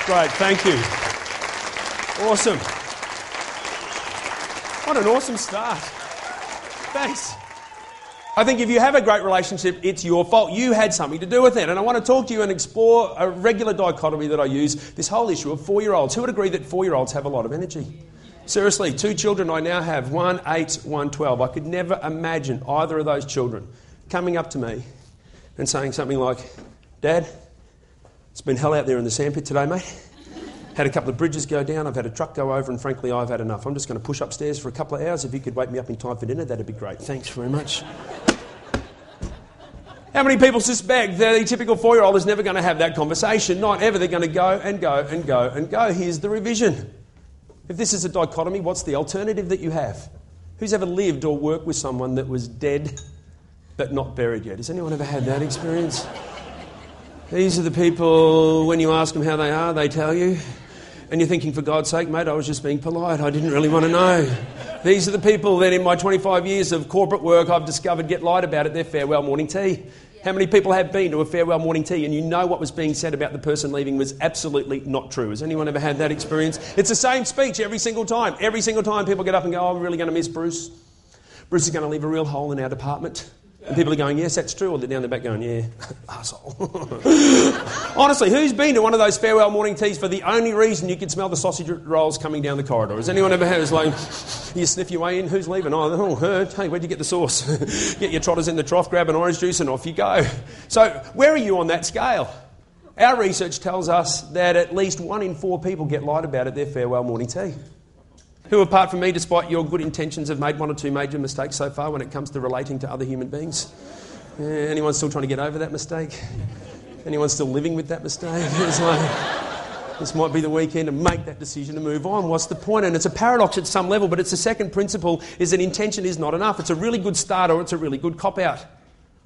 Great, thank you. Awesome. What an awesome start. Thanks. I think if you have a great relationship, it's your fault. You had something to do with it. And I want to talk to you and explore a regular dichotomy that I use, this whole issue of 4-year-olds. Who would agree that 4-year-olds have a lot of energy? Seriously, 2 children I now have, one 8, one 12. I could never imagine either of those children coming up to me and saying something like, Dad, it's been hell out there in the sandpit today, mate. Had a couple of bridges go down, I've had a truck go over, and frankly, I've had enough. I'm just going to push upstairs for a couple of hours. If you could wake me up in time for dinner, that'd be great. Thanks very much. How many people suspect that a typical 4-year-old is never going to have that conversation? Not ever. They're going to go and go and go and go. Here's the revision. If this is a dichotomy, what's the alternative that you have? Who's ever lived or worked with someone that was dead but not buried yet? Has anyone ever had that experience? These are the people, when you ask them how they are, they tell you. And you're thinking, for God's sake, mate, I was just being polite. I didn't really want to know. These are the people that in my 25 years of corporate work I've discovered get lied about at their farewell morning tea. How many people have been to a farewell morning tea and you know what was being said about the person leaving was absolutely not true? Has anyone ever had that experience? It's the same speech every single time. Every single time people get up and go, oh, I'm really going to miss Bruce. Bruce is going to leave a real hole in our department. And people are going, yes, that's true. Or they're down the back going, yeah, arsehole. Honestly, who's been to one of those farewell morning teas for the only reason you can smell the sausage rolls coming down the corridor? Has anyone ever had it? It's like, you sniff your way in, who's leaving? Oh, her. Hey, where'd you get the sauce? Get your trotters in the trough, grab an orange juice and off you go. So where are you on that scale? Our research tells us that at least 1 in 4 people get lied about at their farewell morning tea. Who, apart from me, despite your good intentions, have made 1 or 2 major mistakes so far when it comes to relating to other human beings? Anyone still trying to get over that mistake? Anyone still living with that mistake? It's like, this might be the weekend to make that decision to move on. What's the point? And it's a paradox at some level, but it's the second principle, is that intention is not enough. It's a really good start or it's a really good cop-out.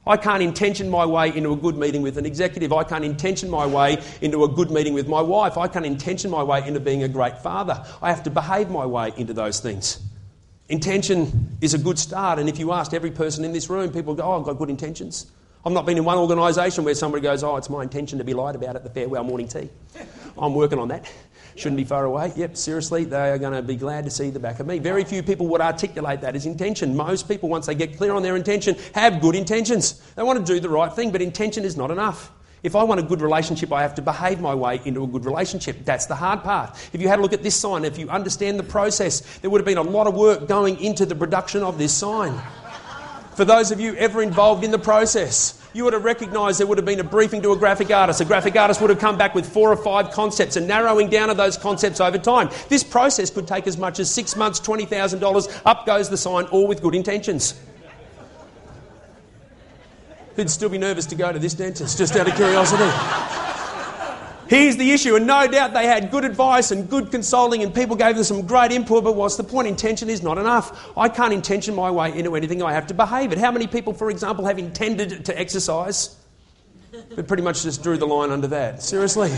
I can't intention my way into a good meeting with an executive. I can't intention my way into a good meeting with my wife. I can't intention my way into being a great father. I have to behave my way into those things. Intention is a good start, and if you asked every person in this room, people go, oh, I've got good intentions. I've not been in one organisation where somebody goes, oh, it's my intention to be lied about at the farewell morning tea. I'm working on that. Shouldn't be far away. Yep, seriously, they are going to be glad to see the back of me. Very few people would articulate that as intention. Most people, once they get clear on their intention, have good intentions. They want to do the right thing, but intention is not enough. If I want a good relationship, I have to behave my way into a good relationship. That's the hard part. If you had a look at this sign, if you understand the process, there would have been a lot of work going into the production of this sign. For those of you ever involved in the process, you would have recognised there would have been a briefing to a graphic artist. A graphic artist would have come back with 4 or 5 concepts and narrowing down of those concepts over time. This process could take as much as 6 months, $20,000. Up goes the sign, all with good intentions. Who'd still be nervous to go to this dentist, just out of curiosity? Here's the issue, and no doubt they had good advice and good consulting and people gave them some great input, but what's the point? Intention is not enough. I can't intention my way into anything. I have to behave it. How many people, for example, have intended to exercise, but pretty much just drew the line under that? Seriously?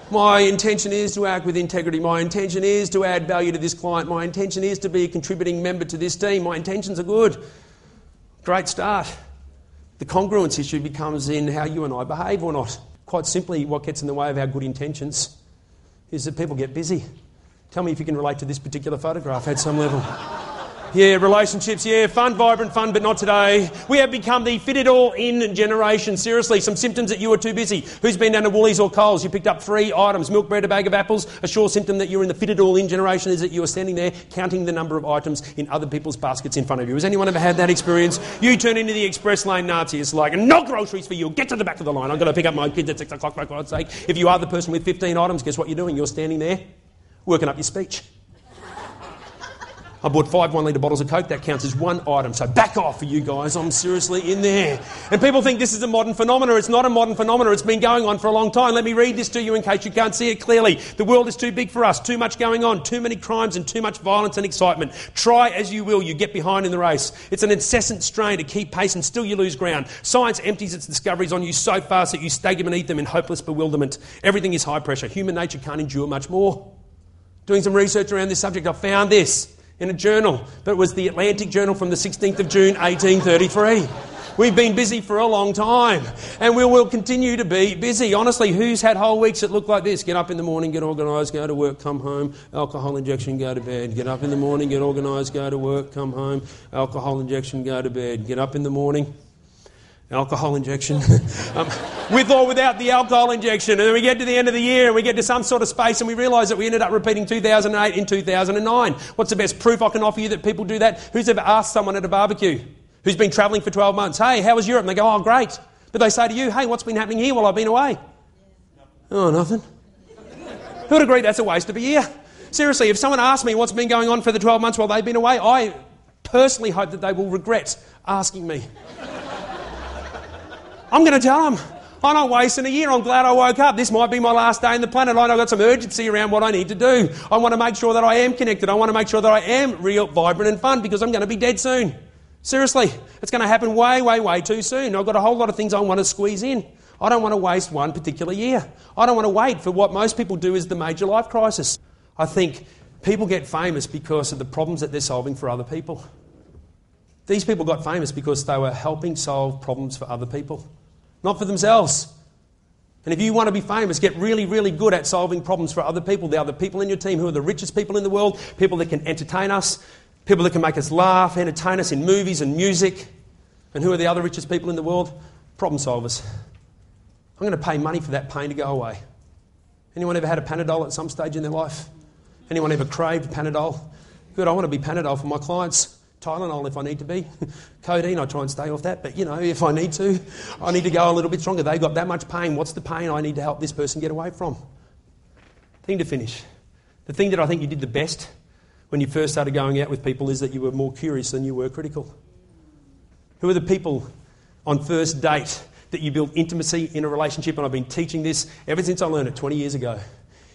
My intention is to act with integrity. My intention is to add value to this client. My intention is to be a contributing member to this team. My intentions are good. Great start. The congruence issue becomes in how you and I behave or not. Quite simply, what gets in the way of our good intentions is that people get busy. Tell me if you can relate to this particular photograph at some level. Yeah, relationships, yeah, fun, vibrant, fun, but not today. We have become the fit-it-all-in generation. Seriously, some symptoms that you were too busy. Who's been down to Woolies or Coles? You picked up 3 items, milk, bread, a bag of apples. A sure symptom that you're in the fit-it-all-in generation is that you are standing there counting the number of items in other people's baskets in front of you. Has anyone ever had that experience? You turn into the express lane Nazi. It's like, no groceries for you. Get to the back of the line. I've got to pick up my kids at 6 o'clock, for God's sake. If you are the person with 15 items, guess what you're doing? You're standing there working up your speech. I bought 5 1-litre bottles of Coke. That counts as 1 item. So back off for you guys. I'm seriously in there. And people think this is a modern phenomenon. It's not a modern phenomenon. It's been going on for a long time. Let me read this to you in case you can't see it clearly. The world is too big for us. Too much going on. Too many crimes and too much violence and excitement. Try as you will, you get behind in the race. It's an incessant strain to keep pace and still you lose ground. Science empties its discoveries on you so fast that you stagger beneath them in hopeless bewilderment. Everything is high pressure. Human nature can't endure much more. Doing some research around this subject, I found this in a journal, but it was the Atlantic Journal from the 16th of June, 1833. We've been busy for a long time, and we will continue to be busy. Honestly, who's had whole weeks that look like this? Get up in the morning, get organised, go to work, come home, alcohol injection, go to bed. Get up in the morning, get organised, go to work, come home, alcohol injection, go to bed. Get up in the morning, alcohol injection, with or without the alcohol injection. And then we get to the end of the year and we get to some sort of space and we realise that we ended up repeating 2008 in 2009. What's the best proof I can offer you that people do that? Who's ever asked someone at a barbecue who's been travelling for 12 months, hey, how was Europe? And they go, oh, great. But they say to you, hey, what's been happening here while I've been away? Oh, nothing. Who would agree that's a waste of a year? Seriously, if someone asked me what's been going on for the 12 months while they've been away, I personally hope that they will regret asking me. I'm going to tell them, I'm not wasting a year. I'm glad I woke up. This might be my last day on the planet. I know I've got some urgency around what I need to do. I want to make sure that I am connected. I want to make sure that I am real, vibrant and fun because I'm going to be dead soon. Seriously, it's going to happen way, way, way too soon. I've got a whole lot of things I want to squeeze in. I don't want to waste one particular year. I don't want to wait for what most people do is the major life crisis. I think people get famous because of the problems that they're solving for other people. These people got famous because they were helping solve problems for other people, not for themselves. And if you want to be famous, get really, really good at solving problems for other people. There are the people in your team who are the richest people in the world, people that can entertain us, people that can make us laugh, entertain us in movies and music. And who are the other richest people in the world? Problem solvers. I'm going to pay money for that pain to go away. Anyone ever had a Panadol at some stage in their life? Anyone ever craved Panadol? Good, I want to be Panadol for my clients. Tylenol if I need to be. Codeine, I try and stay off that. But, if I need to, I need to go a little bit stronger. They've got that much pain. What's the pain I need to help this person get away from? Thing to finish. The thing that I think you did the best when you first started going out with people is that you were more curious than you were critical. Who are the people on first date that you build intimacy in a relationship? And I've been teaching this ever since I learned it 20 years ago.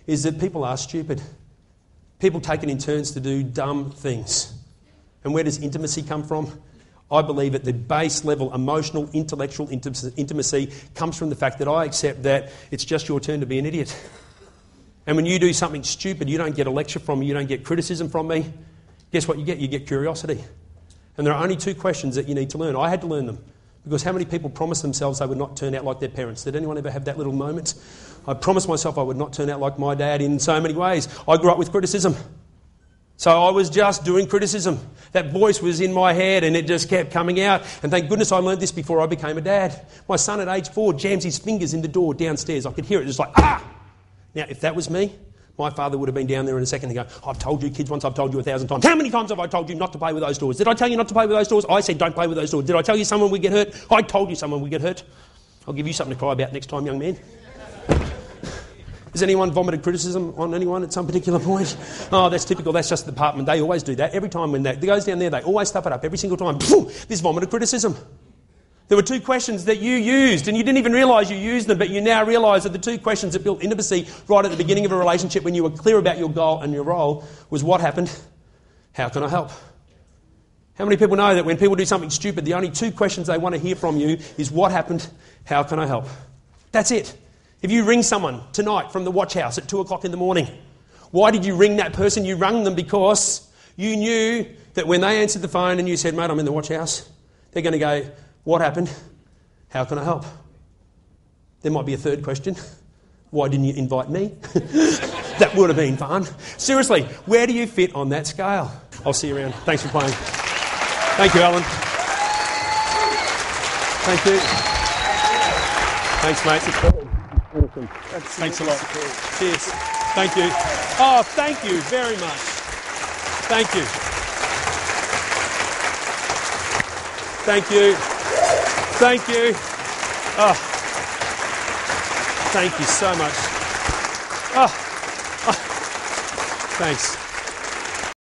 Is that people are stupid. People take it in turns to do dumb things. And where does intimacy come from? I believe at the base level, emotional, intellectual intimacy comes from the fact that I accept that it's just your turn to be an idiot. And when you do something stupid, you don't get a lecture from me, you don't get criticism from me. Guess what you get? You get curiosity. And there are only two questions that you need to learn. I had to learn them. Because how many people promised themselves they would not turn out like their parents? Did anyone ever have that little moment? I promised myself I would not turn out like my dad in so many ways. I grew up with criticism. So I was just doing criticism. That voice was in my head and it just kept coming out. And thank goodness I learned this before I became a dad. My son at age 4 jams his fingers in the door downstairs. I could hear it just like, ah! Now, if that was me, my father would have been down there in a second and go, I've told you kids once, I've told you 1,000 times. How many times have I told you not to play with those doors? Did I tell you not to play with those doors? I said don't play with those doors. Did I tell you someone would get hurt? I told you someone would get hurt. I'll give you something to cry about next time, young man. Has anyone vomited criticism on anyone at some particular point? Oh, that's typical. That's just the department. They always do that. Every time when that goes down there, they always stuff it up. Every single time. This vomited criticism. There were two questions that you used, and you didn't even realise you used them, but you now realise that the two questions that built intimacy right at the beginning of a relationship when you were clear about your goal and your role was what happened? How can I help? How many people know that when people do something stupid, the only two questions they want to hear from you is what happened? How can I help? That's it. If you ring someone tonight from the watch house at 2 o'clock in the morning, why did you ring that person? You rang them because you knew that when they answered the phone and you said, mate, I'm in the watch house, they're going to go, what happened? How can I help? There might be a third question. Why didn't you invite me? That would have been fun. Seriously, where do you fit on that scale? I'll see you around. Thanks for playing. Thank you, Alan. Thank you. Thanks, mate. Awesome. Thanks a lot. Cheers. Thank you. Oh, thank you very much. Thank you. Thank you. Thank you. Oh, thank you so much. Oh, thanks.